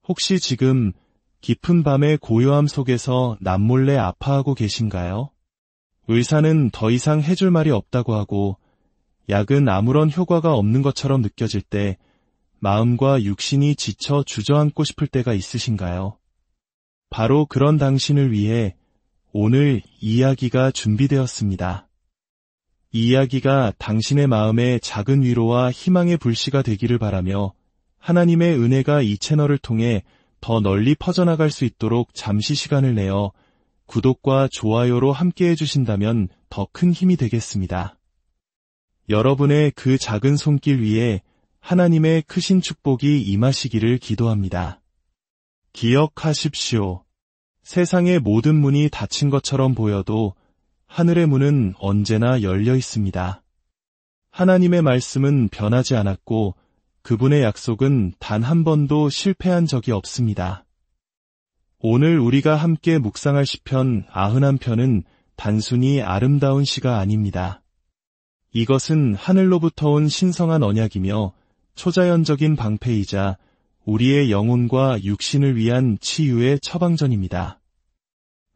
혹시 지금 깊은 밤의 고요함 속에서 남몰래 아파하고 계신가요? 의사는 더 이상 해줄 말이 없다고 하고 약은 아무런 효과가 없는 것처럼 느껴질 때 마음과 육신이 지쳐 주저앉고 싶을 때가 있으신가요? 바로 그런 당신을 위해 오늘 이야기가 준비되었습니다. 이 이야기가 당신의 마음에 작은 위로와 희망의 불씨가 되기를 바라며 하나님의 은혜가 이 채널을 통해 더 널리 퍼져나갈 수 있도록 잠시 시간을 내어 구독과 좋아요로 함께 해주신다면 더 큰 힘이 되겠습니다. 여러분의 그 작은 손길 위에 하나님의 크신 축복이 임하시기를 기도합니다. 기억하십시오. 세상의 모든 문이 닫힌 것처럼 보여도 하늘의 문은 언제나 열려 있습니다. 하나님의 말씀은 변하지 않았고 그분의 약속은 단 한 번도 실패한 적이 없습니다. 오늘 우리가 함께 묵상할 시편 91편은 단순히 아름다운 시가 아닙니다. 이것은 하늘로부터 온 신성한 언약이며 초자연적인 방패이자 우리의 영혼과 육신을 위한 치유의 처방전입니다.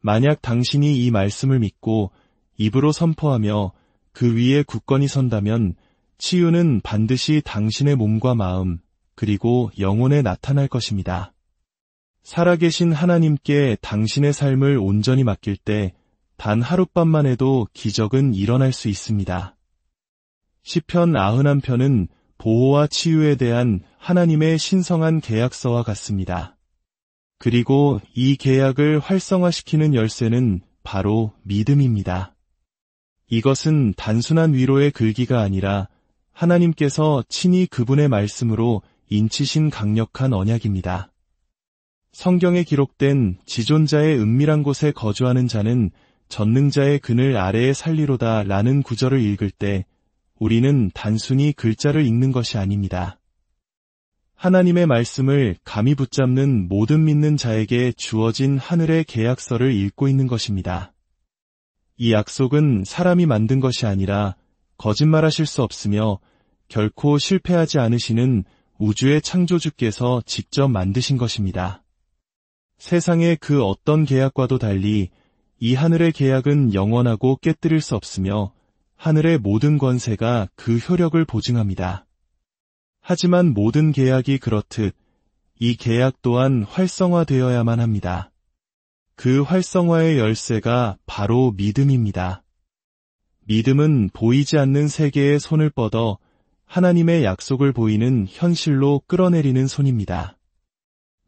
만약 당신이 이 말씀을 믿고 입으로 선포하며 그 위에 굳건히 선다면 치유는 반드시 당신의 몸과 마음, 그리고 영혼에 나타날 것입니다. 살아계신 하나님께 당신의 삶을 온전히 맡길 때 단 하룻밤만 해도 기적은 일어날 수 있습니다. 시편 91편은 보호와 치유에 대한 하나님의 신성한 계약서와 같습니다. 그리고 이 계약을 활성화시키는 열쇠는 바로 믿음입니다. 이것은 단순한 위로의 글귀가 아니라 하나님께서 친히 그분의 말씀으로 인치신 강력한 언약입니다. 성경에 기록된 지존자의 은밀한 곳에 거주하는 자는 전능자의 그늘 아래에 살리로다 라는 구절을 읽을 때 우리는 단순히 글자를 읽는 것이 아닙니다. 하나님의 말씀을 감히 붙잡는 모든 믿는 자에게 주어진 하늘의 계약서를 읽고 있는 것입니다. 이 약속은 사람이 만든 것이 아니라 거짓말하실 수 없으며 결코 실패하지 않으시는 우주의 창조주께서 직접 만드신 것입니다. 세상의 그 어떤 계약과도 달리 이 하늘의 계약은 영원하고 깨뜨릴 수 없으며 하늘의 모든 권세가 그 효력을 보증합니다. 하지만 모든 계약이 그렇듯 이 계약 또한 활성화되어야만 합니다. 그 활성화의 열쇠가 바로 믿음입니다. 믿음은 보이지 않는 세계에 손을 뻗어 하나님의 약속을 보이는 현실로 끌어내리는 손입니다.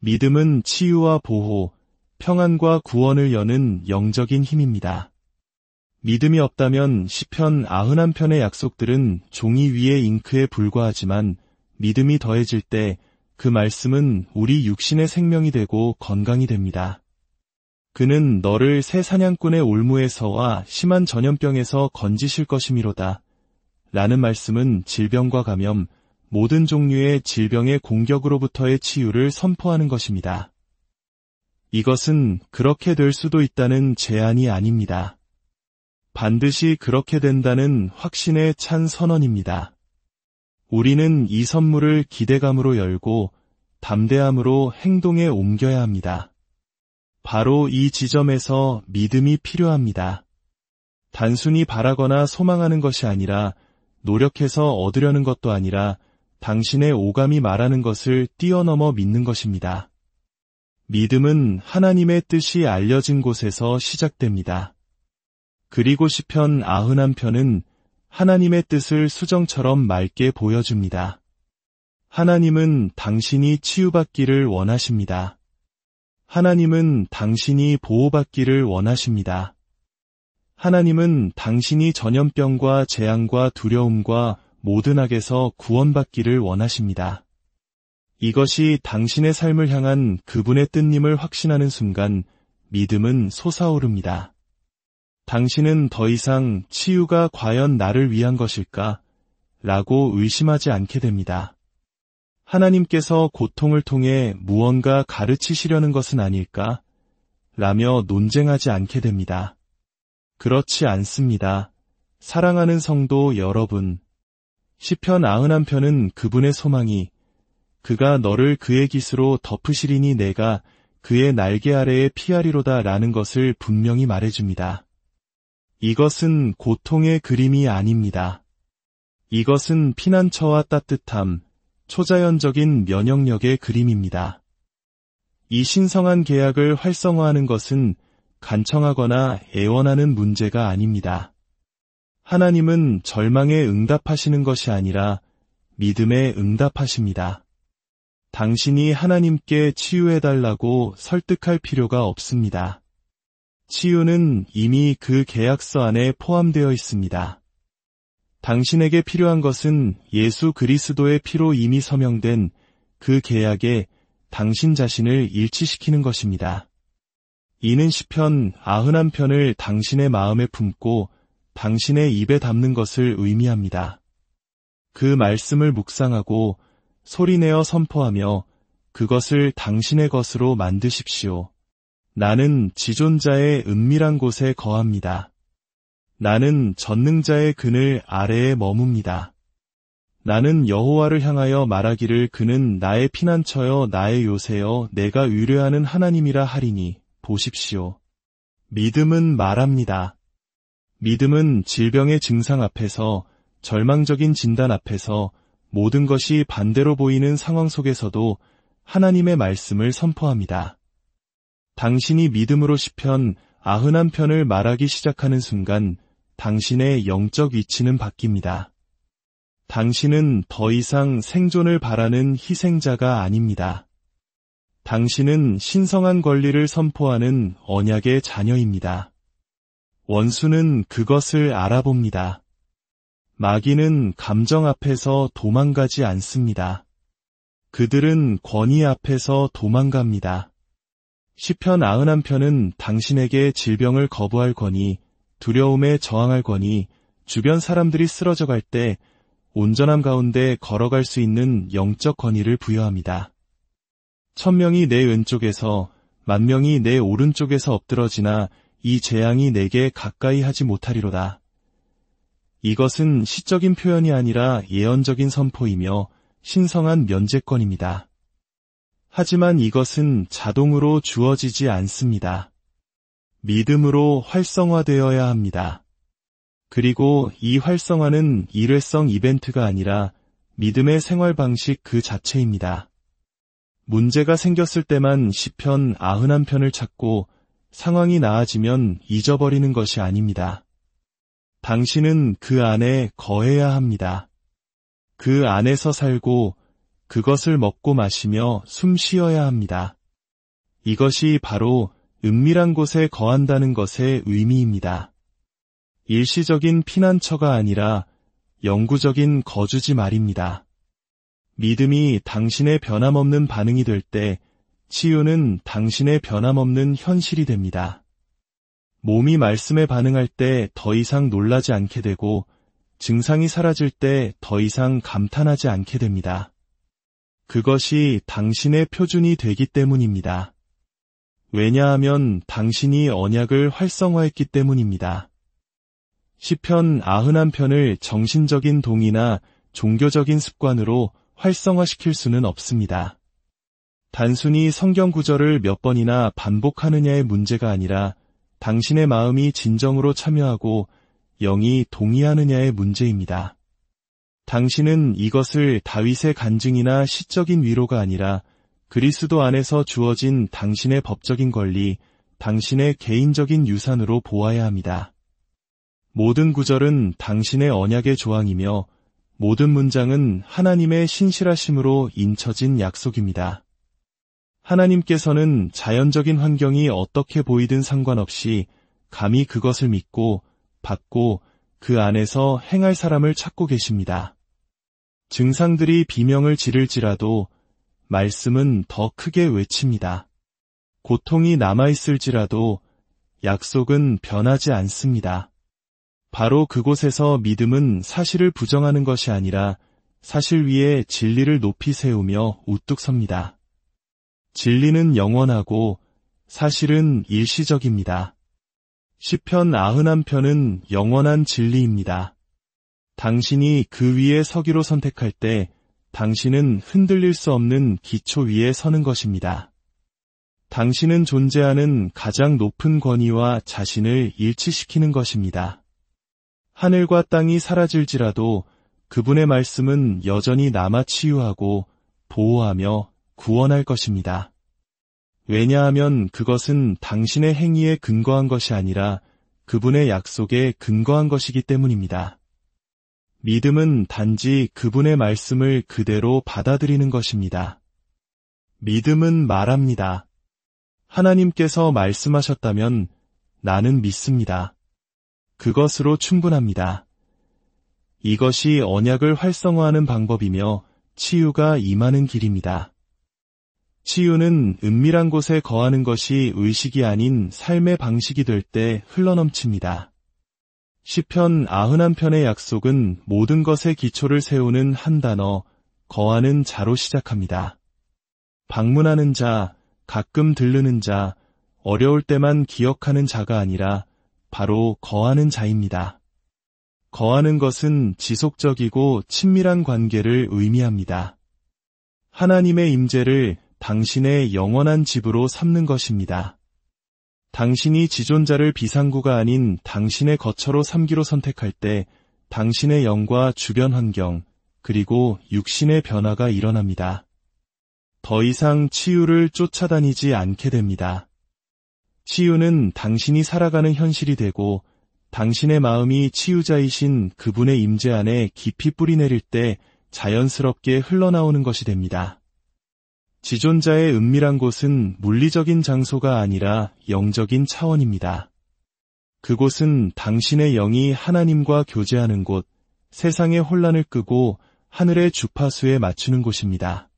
믿음은 치유와 보호, 평안과 구원을 여는 영적인 힘입니다. 믿음이 없다면 시편 91편의 약속들은 종이 위의 잉크에 불과하지만 믿음이 더해질 때 그 말씀은 우리 육신의 생명이 되고 건강이 됩니다. 그는 너를 새 사냥꾼의 올무에서와 심한 전염병에서 건지실 것이미로다. 라는 말씀은 질병과 감염, 모든 종류의 질병의 공격으로부터의 치유를 선포하는 것입니다. 이것은 그렇게 될 수도 있다는 제안이 아닙니다. 반드시 그렇게 된다는 확신에 찬 선언입니다. 우리는 이 선물을 기대감으로 열고 담대함으로 행동에 옮겨야 합니다. 바로 이 지점에서 믿음이 필요합니다. 단순히 바라거나 소망하는 것이 아니라 노력해서 얻으려는 것도 아니라 당신의 오감이 말하는 것을 뛰어넘어 믿는 것입니다. 믿음은 하나님의 뜻이 알려진 곳에서 시작됩니다. 그리고 시편 91편은 하나님의 뜻을 수정처럼 맑게 보여줍니다. 하나님은 당신이 치유받기를 원하십니다. 하나님은 당신이 보호받기를 원하십니다. 하나님은 당신이 전염병과 재앙과 두려움과 모든 악에서 구원받기를 원하십니다. 이것이 당신의 삶을 향한 그분의 뜻임을 확신하는 순간 믿음은 솟아오릅니다. 당신은 더 이상 치유가 과연 나를 위한 것일까? 라고 의심하지 않게 됩니다. 하나님께서 고통을 통해 무언가 가르치시려는 것은 아닐까? 라며 논쟁하지 않게 됩니다. 그렇지 않습니다. 사랑하는 성도 여러분, 시편 91편은 그분의 소망이 그가 너를 그의 깃으로 덮으시리니 내가 그의 날개 아래에 피하리로다 라는 것을 분명히 말해줍니다. 이것은 고통의 그림이 아닙니다. 이것은 피난처와 따뜻함, 초자연적인 면역력의 그림입니다. 이 신성한 계약을 활성화하는 것은 간청하거나 애원하는 문제가 아닙니다. 하나님은 절망에 응답하시는 것이 아니라 믿음에 응답하십니다. 당신이 하나님께 치유해달라고 설득할 필요가 없습니다. 치유는 이미 그 계약서 안에 포함되어 있습니다. 당신에게 필요한 것은 예수 그리스도의 피로 이미 서명된 그 계약에 당신 자신을 일치시키는 것입니다. 이는 시편 91편을 당신의 마음에 품고 당신의 입에 담는 것을 의미합니다. 그 말씀을 묵상하고 소리내어 선포하며 그것을 당신의 것으로 만드십시오. 나는 지존자의 은밀한 곳에 거합니다. 나는 전능자의 그늘 아래에 머뭅니다. 나는 여호와를 향하여 말하기를 그는 나의 피난처여 나의 요새여 내가 의뢰하는 하나님이라 하리니 보십시오. 믿음은 말합니다. 믿음은 질병의 증상 앞에서, 절망적인 진단 앞에서, 모든 것이 반대로 보이는 상황 속에서도 하나님의 말씀을 선포합니다. 당신이 믿음으로 시편 91편을 말하기 시작하는 순간 당신의 영적 위치는 바뀝니다. 당신은 더 이상 생존을 바라는 희생자가 아닙니다. 당신은 신성한 권리를 선포하는 언약의 자녀입니다. 원수는 그것을 알아봅니다. 마귀는 감정 앞에서 도망가지 않습니다. 그들은 권위 앞에서 도망갑니다. 시편 91편은 당신에게 질병을 거부할 권위, 두려움에 저항할 권위, 주변 사람들이 쓰러져 갈 때 온전함 가운데 걸어갈 수 있는 영적 권위를 부여합니다. 1000명이 내 왼쪽에서 10,000명이 내 오른쪽에서 엎드러지나 이 재앙이 내게 가까이 하지 못하리로다. 이것은 시적인 표현이 아니라 예언적인 선포이며 신성한 면제권입니다. 하지만 이것은 자동으로 주어지지 않습니다. 믿음으로 활성화되어야 합니다. 그리고 이 활성화는 일회성 이벤트가 아니라 믿음의 생활 방식 그 자체입니다. 문제가 생겼을 때만 시편 91편을 찾고 상황이 나아지면 잊어버리는 것이 아닙니다. 당신은 그 안에 거해야 합니다. 그 안에서 살고 그것을 먹고 마시며 숨 쉬어야 합니다. 이것이 바로 은밀한 곳에 거한다는 것의 의미입니다. 일시적인 피난처가 아니라 영구적인 거주지 말입니다. 믿음이 당신의 변함없는 반응이 될 때 치유는 당신의 변함없는 현실이 됩니다. 몸이 말씀에 반응할 때 더 이상 놀라지 않게 되고 증상이 사라질 때 더 이상 감탄하지 않게 됩니다. 그것이 당신의 표준이 되기 때문입니다. 왜냐하면 당신이 언약을 활성화했기 때문입니다. 시편 91편을 정신적인 동의나 종교적인 습관으로 활성화시킬 수는 없습니다. 단순히 성경 구절을 몇 번이나 반복하느냐의 문제가 아니라 당신의 마음이 진정으로 참여하고 영이 동의하느냐의 문제입니다. 당신은 이것을 다윗의 간증이나 시적인 위로가 아니라 그리스도 안에서 주어진 당신의 법적인 권리, 당신의 개인적인 유산으로 보아야 합니다. 모든 구절은 당신의 언약의 조항이며 모든 문장은 하나님의 신실하심으로 인쳐진 약속입니다. 하나님께서는 자연적인 환경이 어떻게 보이든 상관없이 감히 그것을 믿고 받고 그 안에서 행할 사람을 찾고 계십니다. 증상들이 비명을 지를지라도 말씀은 더 크게 외칩니다. 고통이 남아있을지라도 약속은 변하지 않습니다. 바로 그곳에서 믿음은 사실을 부정하는 것이 아니라 사실 위에 진리를 높이 세우며 우뚝 섭니다. 진리는 영원하고 사실은 일시적입니다. 시편 91편은 영원한 진리입니다. 당신이 그 위에 서기로 선택할 때 당신은 흔들릴 수 없는 기초 위에 서는 것입니다. 당신은 존재하는 가장 높은 권위와 자신을 일치시키는 것입니다. 하늘과 땅이 사라질지라도 그분의 말씀은 여전히 남아 치유하고 보호하며 구원할 것입니다. 왜냐하면 그것은 당신의 행위에 근거한 것이 아니라 그분의 약속에 근거한 것이기 때문입니다. 믿음은 단지 그분의 말씀을 그대로 받아들이는 것입니다. 믿음은 말합니다. 하나님께서 말씀하셨다면 나는 믿습니다. 그것으로 충분합니다. 이것이 언약을 활성화하는 방법이며 치유가 임하는 길입니다. 치유는 은밀한 곳에 거하는 것이 의식이 아닌 삶의 방식이 될 때 흘러넘칩니다. 시편 91편의 약속은 모든 것의 기초를 세우는 한 단어, 거하는 자로 시작합니다. 방문하는 자, 가끔 들르는 자, 어려울 때만 기억하는 자가 아니라 바로 거하는 자입니다. 거하는 것은 지속적이고 친밀한 관계를 의미합니다. 하나님의 임재를 당신의 영원한 집으로 삼는 것입니다. 당신이 지존자를 비상구가 아닌 당신의 거처로 삼기로 선택할 때 당신의 영과 주변 환경, 그리고 육신의 변화가 일어납니다. 더 이상 치유를 쫓아다니지 않게 됩니다. 치유는 당신이 살아가는 현실이 되고 당신의 마음이 치유자이신 그분의 임재 안에 깊이 뿌리내릴 때 자연스럽게 흘러나오는 것이 됩니다. 지존자의 은밀한 곳은 물리적인 장소가 아니라 영적인 차원입니다. 그곳은 당신의 영이 하나님과 교제하는 곳, 세상의 혼란을 끄고 하늘의 주파수에 맞추는 곳입니다.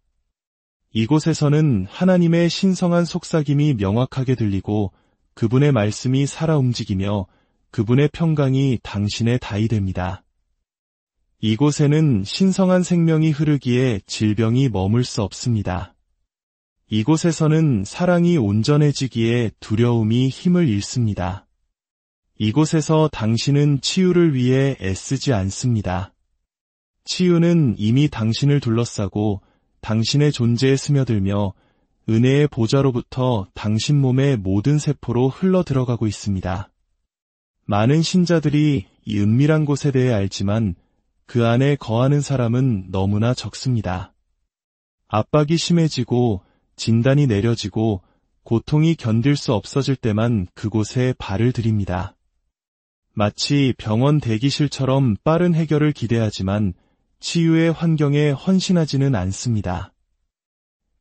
이곳에서는 하나님의 신성한 속삭임이 명확하게 들리고 그분의 말씀이 살아 움직이며 그분의 평강이 당신의 다이 됩니다. 이곳에는 신성한 생명이 흐르기에 질병이 머물 수 없습니다. 이곳에서는 사랑이 온전해지기에 두려움이 힘을 잃습니다. 이곳에서 당신은 치유를 위해 애쓰지 않습니다. 치유는 이미 당신을 둘러싸고 당신의 존재에 스며들며 은혜의 보좌로부터 당신 몸의 모든 세포로 흘러 들어가고 있습니다. 많은 신자들이 이 은밀한 곳에 대해 알지만 그 안에 거하는 사람은 너무나 적습니다. 압박이 심해지고 진단이 내려지고 고통이 견딜 수 없어질 때만 그곳에 발을 들입니다. 마치 병원 대기실처럼 빠른 해결을 기대하지만 치유의 환경에 헌신하지는 않습니다.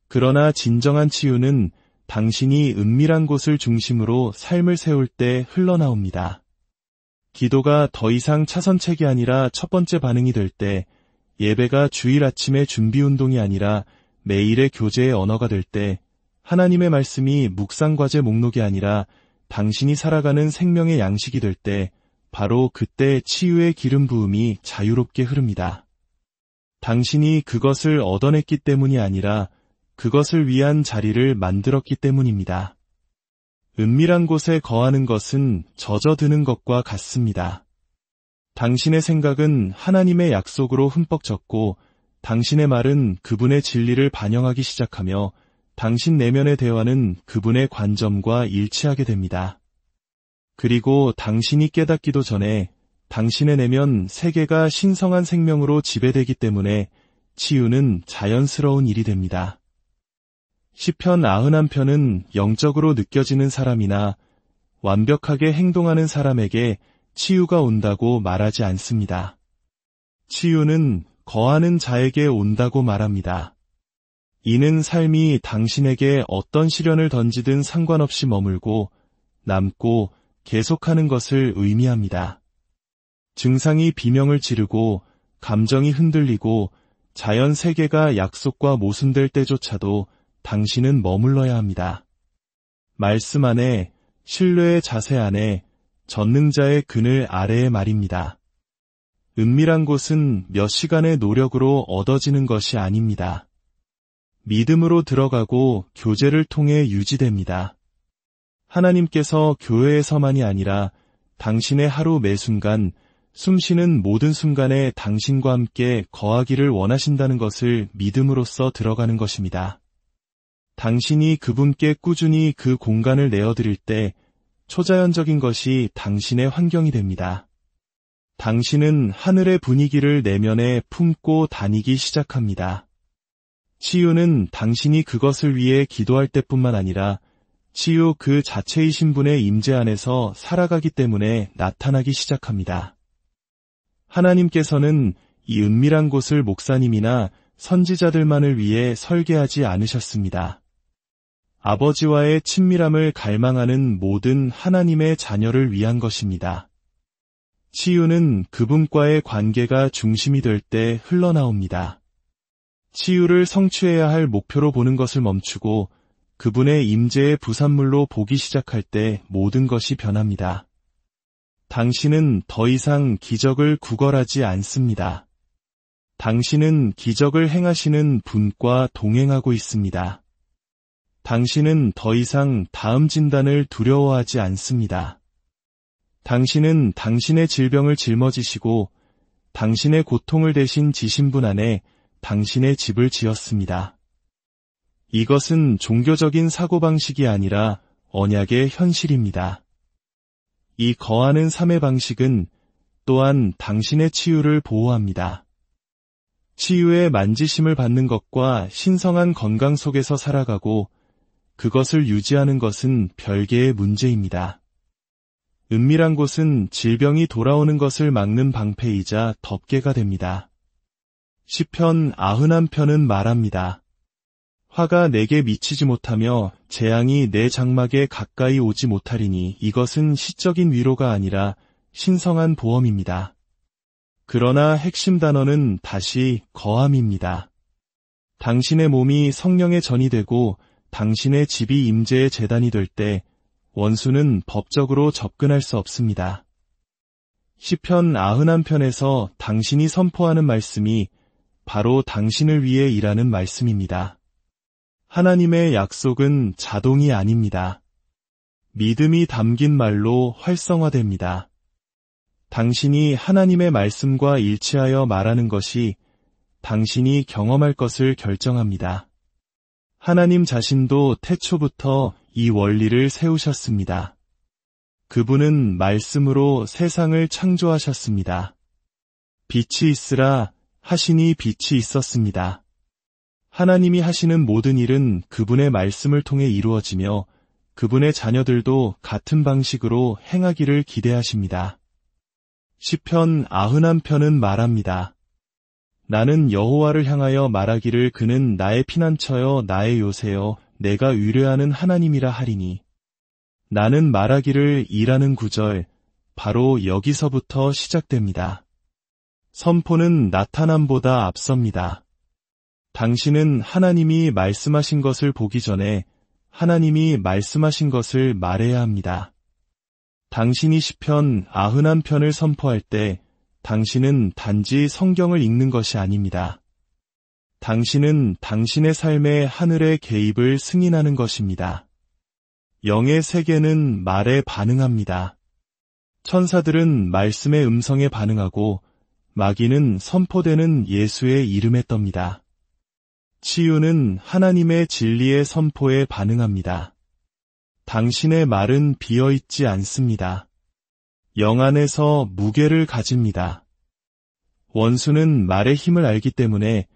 그러나 진정한 치유는 당신이 은밀한 곳을 중심으로 삶을 세울 때 흘러나옵니다. 기도가 더 이상 차선책이 아니라 첫 번째 반응이 될 때, 예배가 주일 아침의 준비운동이 아니라 매일의 교제의 언어가 될 때, 하나님의 말씀이 묵상과제 목록이 아니라 당신이 살아가는 생명의 양식이 될 때, 바로 그때 치유의 기름 부음이 자유롭게 흐릅니다. 당신이 그것을 얻어냈기 때문이 아니라 그것을 위한 자리를 만들었기 때문입니다. 은밀한 곳에 거하는 것은 젖어드는 것과 같습니다. 당신의 생각은 하나님의 약속으로 흠뻑 젖고 당신의 말은 그분의 진리를 반영하기 시작하며 당신 내면의 대화는 그분의 관점과 일치하게 됩니다. 그리고 당신이 깨닫기도 전에 당신의 내면 세계가 신성한 생명으로 지배되기 때문에 치유는 자연스러운 일이 됩니다. 시편 91편은 영적으로 느껴지는 사람이나 완벽하게 행동하는 사람에게 치유가 온다고 말하지 않습니다. 치유는 거하는 자에게 온다고 말합니다. 이는 삶이 당신에게 어떤 시련을 던지든 상관없이 머물고 남고 계속하는 것을 의미합니다. 증상이 비명을 지르고 감정이 흔들리고 자연 세계가 약속과 모순될 때조차도 당신은 머물러야 합니다. 말씀 안에, 신뢰의 자세 안에, 전능자의 그늘 아래에 말입니다. 은밀한 곳은 몇 시간의 노력으로 얻어지는 것이 아닙니다. 믿음으로 들어가고 교제를 통해 유지됩니다. 하나님께서 교회에서만이 아니라 당신의 하루 매 순간 숨쉬는 모든 순간에 당신과 함께 거하기를 원하신다는 것을 믿음으로써 들어가는 것입니다. 당신이 그분께 꾸준히 그 공간을 내어드릴 때 초자연적인 것이 당신의 환경이 됩니다. 당신은 하늘의 분위기를 내면에 품고 다니기 시작합니다. 치유는 당신이 그것을 위해 기도할 때뿐만 아니라 치유 그 자체이신 분의 임재 안에서 살아가기 때문에 나타나기 시작합니다. 하나님께서는 이 은밀한 곳을 목사님이나 선지자들만을 위해 설계하지 않으셨습니다. 아버지와의 친밀함을 갈망하는 모든 하나님의 자녀를 위한 것입니다. 치유는 그분과의 관계가 중심이 될 때 흘러나옵니다. 치유를 성취해야 할 목표로 보는 것을 멈추고 그분의 임재의 부산물로 보기 시작할 때 모든 것이 변합니다. 당신은 더 이상 기적을 구걸하지 않습니다. 당신은 기적을 행하시는 분과 동행하고 있습니다. 당신은 더 이상 다음 진단을 두려워하지 않습니다. 당신은 당신의 질병을 짊어지시고 당신의 고통을 대신 지신 분 안에 당신의 집을 지었습니다. 이것은 종교적인 사고방식이 아니라 언약의 현실입니다. 이 거하는 삶의 방식은 또한 당신의 치유를 보호합니다. 치유의 만지심을 받는 것과 신성한 건강 속에서 살아가고 그것을 유지하는 것은 별개의 문제입니다. 은밀한 곳은 질병이 돌아오는 것을 막는 방패이자 덮개가 됩니다. 시편 91편은 말합니다. 화가 내게 미치지 못하며 재앙이 내 장막에 가까이 오지 못하리니 이것은 시적인 위로가 아니라 신성한 보험입니다. 그러나 핵심 단어는 다시 거함입니다. 당신의 몸이 성령의 전이 되고 당신의 집이 임재의 제단이 될 때 원수는 법적으로 접근할 수 없습니다. 시편 91편에서 당신이 선포하는 말씀이 바로 당신을 위해 일하는 말씀입니다. 하나님의 약속은 자동이 아닙니다. 믿음이 담긴 말로 활성화됩니다. 당신이 하나님의 말씀과 일치하여 말하는 것이 당신이 경험할 것을 결정합니다. 하나님 자신도 태초부터 이 원리를 세우셨습니다. 그분은 말씀으로 세상을 창조하셨습니다. 빛이 있으라 하시니 빛이 있었습니다. 하나님이 하시는 모든 일은 그분의 말씀을 통해 이루어지며 그분의 자녀들도 같은 방식으로 행하기를 기대하십니다. 시편 91편은 말합니다. 나는 여호와를 향하여 말하기를 그는 나의 피난처여 나의 요새여 내가 의뢰하는 하나님이라 하리니. 나는 말하기를 이라는 구절, 바로 여기서부터 시작됩니다. 선포는 나타남보다 앞섭니다. 당신은 하나님이 말씀하신 것을 보기 전에 하나님이 말씀하신 것을 말해야 합니다. 당신이 시편 91편을 선포할 때 당신은 단지 성경을 읽는 것이 아닙니다. 당신은 당신의 삶의 하늘의 개입을 승인하는 것입니다. 영의 세계는 말에 반응합니다. 천사들은 말씀의 음성에 반응하고 마귀는 선포되는 예수의 이름에 떱니다. 치유는 하나님의 진리의 선포에 반응합니다. 당신의 말은 비어있지 않습니다. 영 안에서 무게를 가집니다. 원수는 말의 힘을 알기 때문에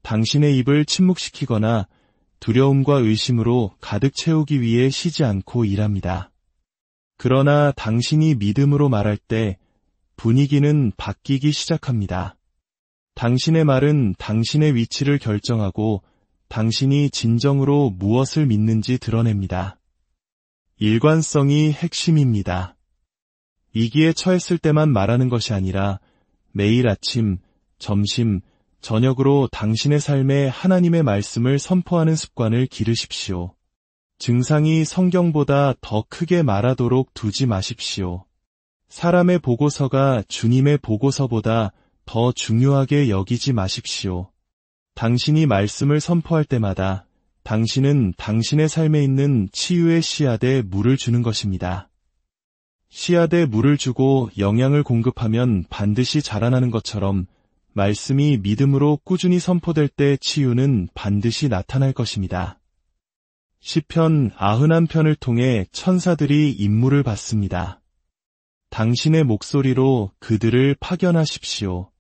당신의 입을 침묵시키거나 두려움과 의심으로 가득 채우기 위해 쉬지 않고 일합니다. 그러나 당신이 믿음으로 말할 때 분위기는 바뀌기 시작합니다. 당신의 말은 당신의 위치를 결정하고 당신이 진정으로 무엇을 믿는지 드러냅니다. 일관성이 핵심입니다. 위기에 처했을 때만 말하는 것이 아니라 매일 아침, 점심, 저녁으로 당신의 삶에 하나님의 말씀을 선포하는 습관을 기르십시오. 증상이 성경보다 더 크게 말하도록 두지 마십시오. 사람의 보고서가 주님의 보고서보다 더 중요하게 여기지 마십시오. 당신이 말씀을 선포할 때마다 당신은 당신의 삶에 있는 치유의 씨앗에 물을 주는 것입니다. 씨앗에 물을 주고 영양을 공급하면 반드시 자라나는 것처럼 말씀이 믿음으로 꾸준히 선포될 때 치유는 반드시 나타날 것입니다. 시편 91편을 통해 천사들이 임무를 받습니다. 당신의 목소리로 그들을 파견하십시오.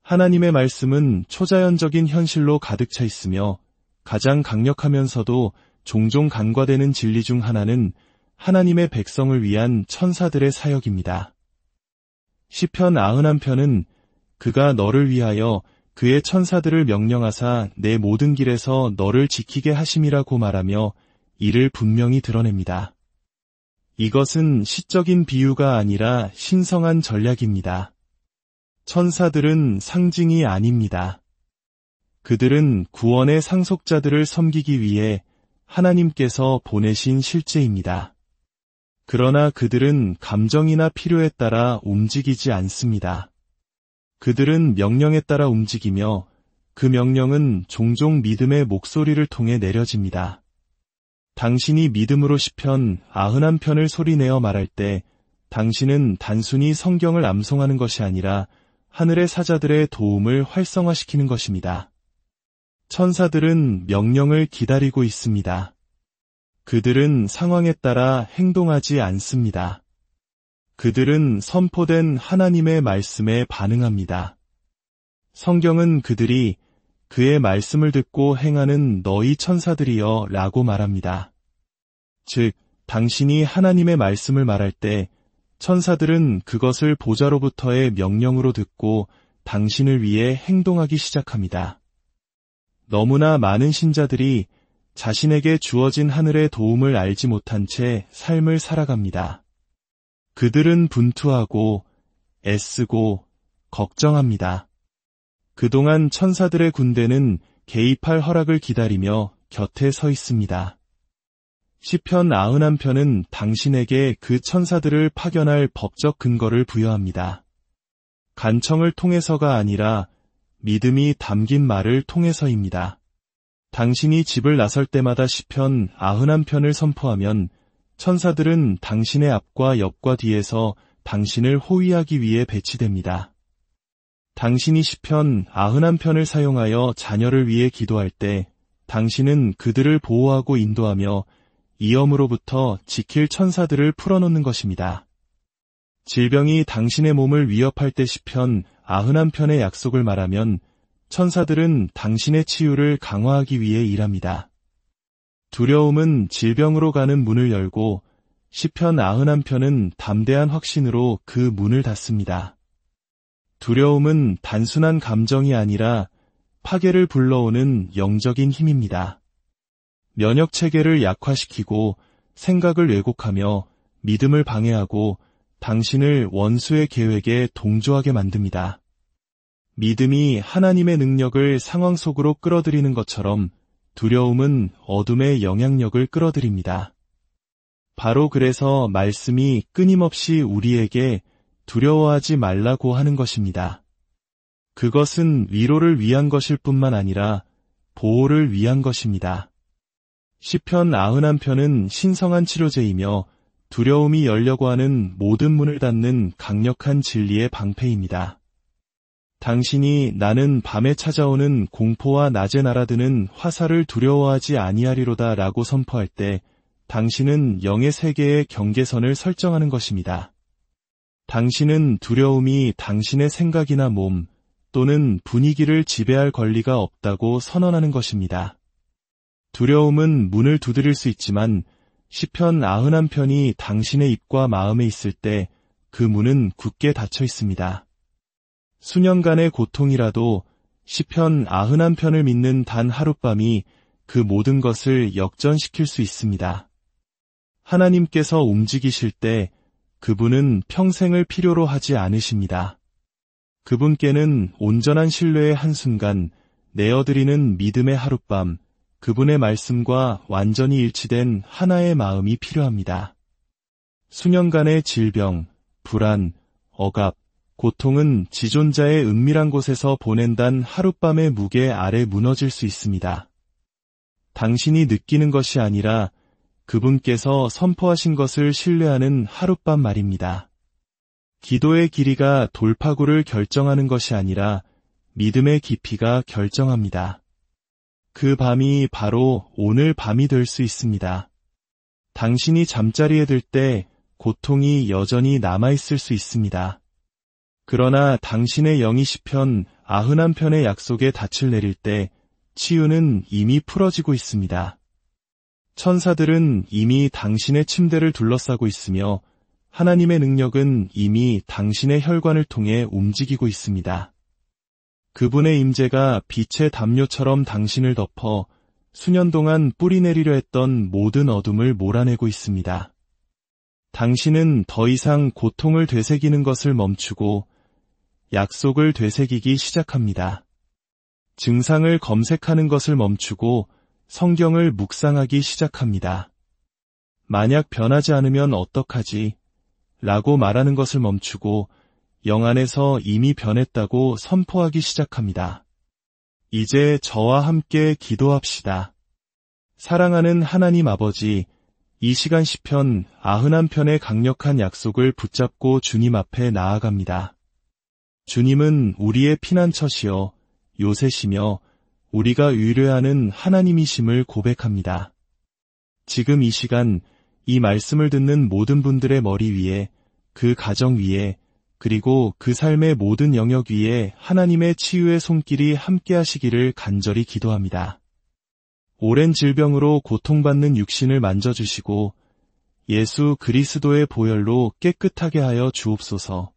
하나님의 말씀은 초자연적인 현실로 가득 차 있으며 가장 강력하면서도 종종 간과되는 진리 중 하나는 하나님의 백성을 위한 천사들의 사역입니다. 시편 91편은 그가 너를 위하여 그의 천사들을 명령하사 내 모든 길에서 너를 지키게 하심이라고 말하며 이를 분명히 드러냅니다. 이것은 시적인 비유가 아니라 신성한 전략입니다. 천사들은 상징이 아닙니다. 그들은 구원의 상속자들을 섬기기 위해 하나님께서 보내신 실제입니다. 그러나 그들은 감정이나 필요에 따라 움직이지 않습니다. 그들은 명령에 따라 움직이며 그 명령은 종종 믿음의 목소리를 통해 내려집니다. 당신이 믿음으로 시편 91편을 소리내어 말할 때 당신은 단순히 성경을 암송하는 것이 아니라 하늘의 사자들의 도움을 활성화시키는 것입니다. 천사들은 명령을 기다리고 있습니다. 그들은 상황에 따라 행동하지 않습니다. 그들은 선포된 하나님의 말씀에 반응합니다. 성경은 그들이 그의 말씀을 듣고 행하는 너희 천사들이여 라고 말합니다. 즉, 당신이 하나님의 말씀을 말할 때 천사들은 그것을 보좌로부터의 명령으로 듣고 당신을 위해 행동하기 시작합니다. 너무나 많은 신자들이 자신에게 주어진 하늘의 도움을 알지 못한 채 삶을 살아갑니다. 그들은 분투하고 애쓰고 걱정합니다. 그동안 천사들의 군대는 개입할 허락을 기다리며 곁에 서 있습니다. 시편 91편은 당신에게 그 천사들을 파견할 법적 근거를 부여합니다. 간청을 통해서가 아니라 믿음이 담긴 말을 통해서입니다. 당신이 집을 나설 때마다 시편 91편을 선포하면 천사들은 당신의 앞과 옆과 뒤에서 당신을 호위하기 위해 배치됩니다. 당신이 시편 91편을 사용하여 자녀를 위해 기도할 때 당신은 그들을 보호하고 인도하며 위험으로부터 지킬 천사들을 풀어놓는 것입니다. 질병이 당신의 몸을 위협할 때 시편 91편의 약속을 말하면 천사들은 당신의 치유를 강화하기 위해 일합니다. 두려움은 질병으로 가는 문을 열고 시편 91편은 담대한 확신으로 그 문을 닫습니다. 두려움은 단순한 감정이 아니라 파괴를 불러오는 영적인 힘입니다. 면역 체계를 약화시키고 생각을 왜곡하며 믿음을 방해하고 당신을 원수의 계획에 동조하게 만듭니다. 믿음이 하나님의 능력을 상황 속으로 끌어들이는 것처럼 두려움은 어둠의 영향력을 끌어들입니다. 바로 그래서 말씀이 끊임없이 우리에게 두려워하지 말라고 하는 것입니다. 그것은 위로를 위한 것일 뿐만 아니라 보호를 위한 것입니다. 시편 91편은 신성한 치료제이며 두려움이 열려고 하는 모든 문을 닫는 강력한 진리의 방패입니다. 당신이 나는 밤에 찾아오는 공포와 낮에 날아드는 화살을 두려워하지 아니하리로다 라고 선포할 때 당신은 영의 세계의 경계선을 설정하는 것입니다. 당신은 두려움이 당신의 생각이나 몸 또는 분위기를 지배할 권리가 없다고 선언하는 것입니다. 두려움은 문을 두드릴 수 있지만 시편 91편이 당신의 입과 마음에 있을 때 그 문은 굳게 닫혀 있습니다. 수년간의 고통이라도 시편 91편을 믿는 단 하룻밤이 그 모든 것을 역전시킬 수 있습니다. 하나님께서 움직이실 때 그분은 평생을 필요로 하지 않으십니다. 그분께는 온전한 신뢰의 한순간, 내어드리는 믿음의 하룻밤, 그분의 말씀과 완전히 일치된 하나의 마음이 필요합니다. 수년간의 질병, 불안, 억압, 고통은 지존자의 은밀한 곳에서 보낸단 하룻밤의 무게 아래 무너질 수 있습니다. 당신이 느끼는 것이 아니라 그분께서 선포하신 것을 신뢰하는 하룻밤 말입니다. 기도의 길이가 돌파구를 결정하는 것이 아니라 믿음의 깊이가 결정합니다. 그 밤이 바로 오늘 밤이 될 수 있습니다. 당신이 잠자리에 들 때 고통이 여전히 남아있을 수 있습니다. 그러나 당신의 영이 시편 91편의 약속에 닻을 내릴 때 치유는 이미 풀어지고 있습니다. 천사들은 이미 당신의 침대를 둘러싸고 있으며 하나님의 능력은 이미 당신의 혈관을 통해 움직이고 있습니다. 그분의 임재가 빛의 담요처럼 당신을 덮어 수년 동안 뿌리내리려 했던 모든 어둠을 몰아내고 있습니다. 당신은 더 이상 고통을 되새기는 것을 멈추고 약속을 되새기기 시작합니다. 증상을 검색하는 것을 멈추고 성경을 묵상하기 시작합니다. 만약 변하지 않으면 어떡하지? 라고 말하는 것을 멈추고 영 안에서 이미 변했다고 선포하기 시작합니다. 이제 저와 함께 기도합시다. 사랑하는 하나님 아버지, 이 시간 시편 91편의 강력한 약속을 붙잡고 주님 앞에 나아갑니다. 주님은 우리의 피난처시여 요새시며 우리가 의뢰하는 하나님이심을 고백합니다. 지금 이 시간 이 말씀을 듣는 모든 분들의 머리 위에, 그 가정 위에, 그리고 그 삶의 모든 영역 위에 하나님의 치유의 손길이 함께 하시기를 간절히 기도합니다. 오랜 질병으로 고통받는 육신을 만져주시고 예수 그리스도의 보혈로 깨끗하게 하여 주옵소서.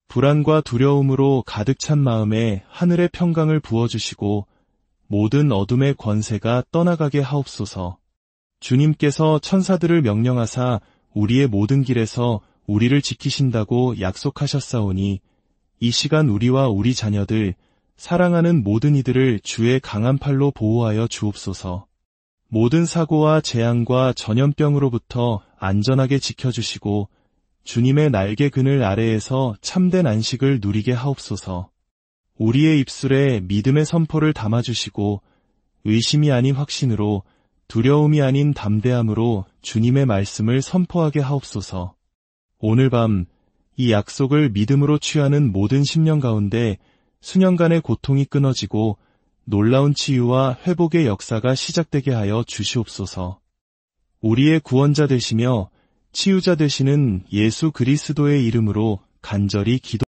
불안과 두려움으로 가득 찬 마음에 하늘의 평강을 부어주시고 모든 어둠의 권세가 떠나가게 하옵소서. 주님께서 천사들을 명령하사 우리의 모든 길에서 우리를 지키신다고 약속하셨사오니 이 시간 우리와 우리 자녀들, 사랑하는 모든 이들을 주의 강한 팔로 보호하여 주옵소서. 모든 사고와 재앙과 전염병으로부터 안전하게 지켜주시고 주님의 날개 그늘 아래에서 참된 안식을 누리게 하옵소서. 우리의 입술에 믿음의 선포를 담아주시고 의심이 아닌 확신으로, 두려움이 아닌 담대함으로 주님의 말씀을 선포하게 하옵소서. 오늘 밤 이 약속을 믿음으로 취하는 모든 심령 가운데 수년간의 고통이 끊어지고 놀라운 치유와 회복의 역사가 시작되게 하여 주시옵소서. 우리의 구원자 되시며 치유자 되시는 예수 그리스도의 이름으로 간절히 기도